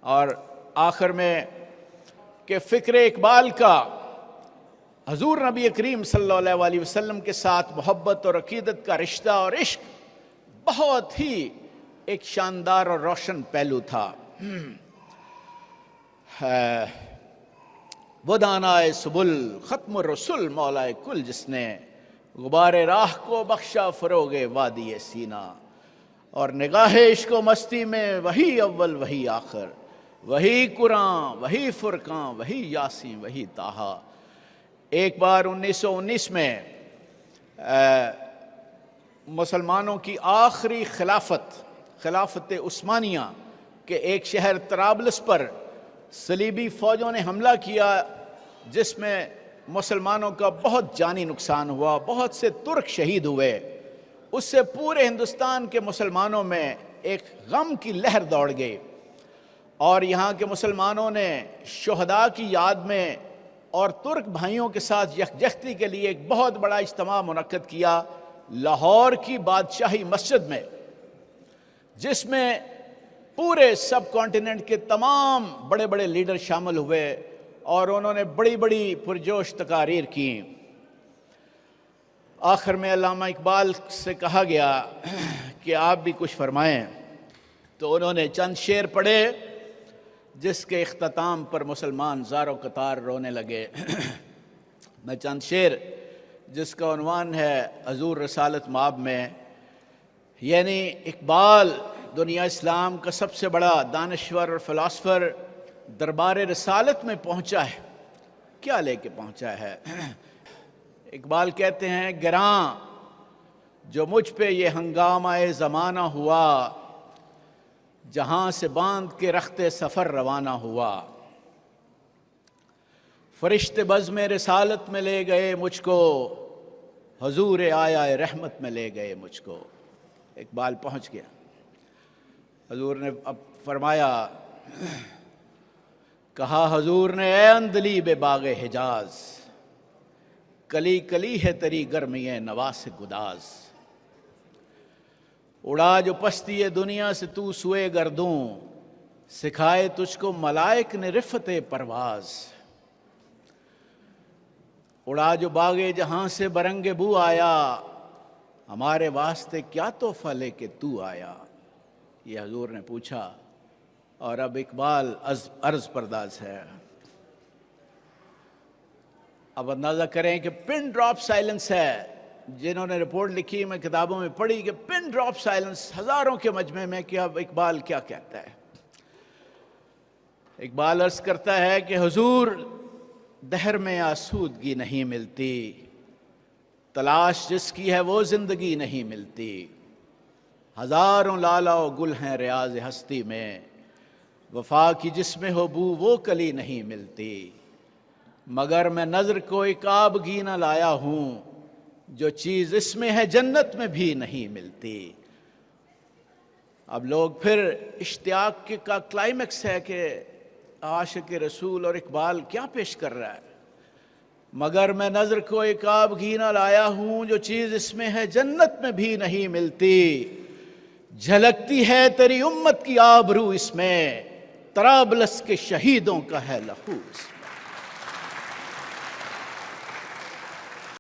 اور آخر میں کہ فکر اقبال کا حضور نبی کریم صلی اللہ علیہ وسلم کے ساتھ محبت اور عقیدت کا رشتہ اور عشق بہت ہی ایک شاندار اور روشن پہلو تھا۔ وہ دانائے سبل ختم الرسل مولا کل، جس نے غبار راہ کو بخشا فروغ وادی سینہ، اور نگاہ عشق و مستی میں وہی اول وہی آخر، وہی قرآن وہی فرقان وہی یاسین وہی طٰہٰ۔ ایک بار 1919 میں مسلمانوں کی آخری خلافت عثمانیہ کے ایک شہر طرابلس پر صلیبی فوجوں نے حملہ کیا، جس میں مسلمانوں کا بہت جانی نقصان ہوا، بہت سے ترک شہید ہوئے۔ اس سے پورے ہندوستان کے مسلمانوں میں ایک غم کی لہر دوڑ گئی، اور یہاں کے مسلمانوں نے شہداء کی یاد میں اور ترک بھائیوں کے ساتھ یکجہتی کے لیے ایک بہت بڑا اجتماع منعقد کیا لاہور کی بادشاہی مسجد میں، جس میں پورے سب کانٹیننٹ کے تمام بڑے بڑے لیڈر شامل ہوئے، اور انہوں نے بڑی بڑی پرجوش تقاریر کی۔ آخر میں علامہ اقبال سے کہا گیا کہ آپ بھی کچھ فرمائیں، تو انہوں نے چند شعر پڑھے، جس کے اختتام پر مسلمان زار و قطار رونے لگے۔ میں چند شعر جس کا عنوان ہے حضور رسالت مآب میں، یعنی اقبال دنیا اسلام کا سب سے بڑا دانشور اور فلاسفر دربار رسالت میں پہنچا ہے، کیا لے کے پہنچا ہے؟ اقبال کہتے ہیں، گراں جو مجھ پہ یہ ہنگامہ زمانہ ہوا، جہاں سے باندھ کے رخت سفر روانہ ہوا، فرشتے بزم رسالت میں لے گئے مجھ کو، حضور آیا رحمت میں لے گئے مجھ کو۔ اقبال پہنچ گیا۔ حضور نے اب فرمایا، کہا حضور نے، اے اندلیب باغ حجاز، کلی کلی ہے تیری گرمی نوا سے گداز، اڑا جو پستی دنیا سے تو سوئے گردوں، سکھائے تجھ کو ملائک نے رفت پرواز، اڑا جو باغ جہاں سے برنگ بو آیا، ہمارے واسطے کیا تحفہ لے کے تو آیا؟ یہ حضور نے پوچھا، اور اب اقبال عرض پرداز ہے۔ اب اندازہ کریں کہ پن ڈراپ سائلنس ہے۔ جنہوں نے رپورٹ لکھی، میں کتابوں میں پڑھی کہ پن ڈراپ سائلنس ہزاروں کے مجمع میں، کہ اب اقبال کیا کہتا ہے؟ اقبال عرض کرتا ہے کہ حضور، دہر میں آسودگی نہیں ملتی، تلاش جس کی ہے وہ زندگی نہیں ملتی، ہزاروں لالا و گل ہیں ریاض ہستی میں، وفا کی جس میں ہو بو وہ کلی نہیں ملتی، مگر میں نظر کو ایک آبگی نہ لایا ہوں، جو چیز اس میں ہے جنت میں بھی نہیں ملتی۔ اب لوگ پھر اشتیاق کا کلائمیکس ہے کہ عاشق رسول اور اقبال کیا پیش کر رہا ہے؟ مگر میں نظر کو ایک آبگی نہ لایا ہوں، جو چیز اس میں ہے جنت میں بھی نہیں ملتی، جھلکتی ہے تیری امت کی آبرو اس میں، طرابلس کے شہیدوں کا ہے لہو اس میں۔